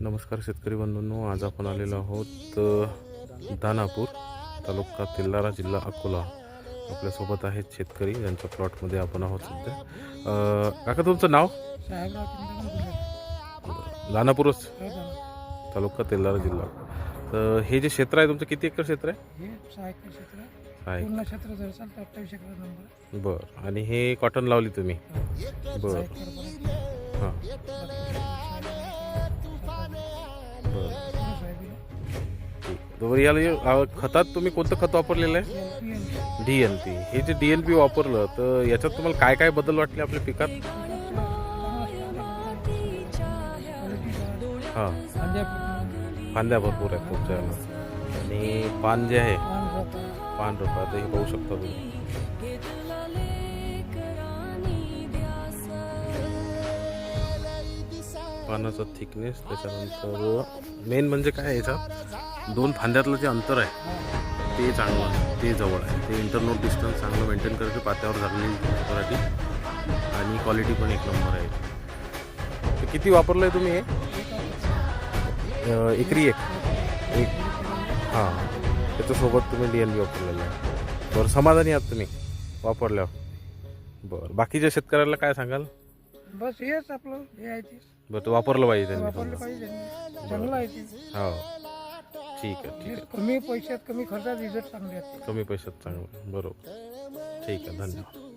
नमस्कार शेतकरी बंधूंनो, आज आपण आलेलो आहोत दानापूर तालुका तेल्लारा जिल्हा अकोला. आपल्यासोबत आहेत शेतकरी ज्यांच्या प्लॉटमध्ये आपण आहोत सध्या. काका तुमचं नाव? दानापूरच तालुका तेल्लारा जिल्हा. तर हे जे क्षेत्र आहे तुमचं किती एकर क्षेत्र आहे? हे 6 एकर क्षेत्र आहे. आहे. पूर्ण क्षेत्र जर चालतं 28 एकर नंबर. बरं. आणि हे कॉटन लावली तुम्ही? बरं. हां. बरं. तर याला खतात तुम्ही कोणतं खत वापरलेलं आहे? DNP. हे जे DNP वापरलं तर याच्यात तुम्हाला काय काय बदल वाटले आपल्या पिकात? हां. फांद्या भरपूर आहेत तुमच्या आणि पान जे आहे पान रोपा हे पाहू शकता तुम्ही. पानाचा थिकनेस, त्याच्यानंतर मेन म्हणजे काय याच्यात 2 फांद्यातलं जे अंतर आहे ते चांगलं आहे, ते जवळ आहे, ते इंटरनोट डिस्टन्स चांगलं मेंटेन करते. पात्यावर झालेली पराठी आणि क्वालिटी पण एक नंबर आहे. तर किती वापरलं आहे तुम्ही हे? एकरी एक हां. त्याच्यासोबत तुम्ही DNP वापरलेलं आहे. बरं, समाधानी आहात तुम्ही वापरल्यावर? बरं. बाकीच्या शेतकऱ्याला काय सांगाल? बस हेच आपलं हे आहे ते बरं, तो वापरलं पाहिजे त्यांनी. वापरलं पाहिजे. चांगलं आहे ते. हो, ठीक आहे, ठीक आहे. कमी पैशात कमी खर्चात रिझल्ट चांगले आहेत. कमी पैशात चांगलं, बरोबर. ठीक आहे, धन्यवाद.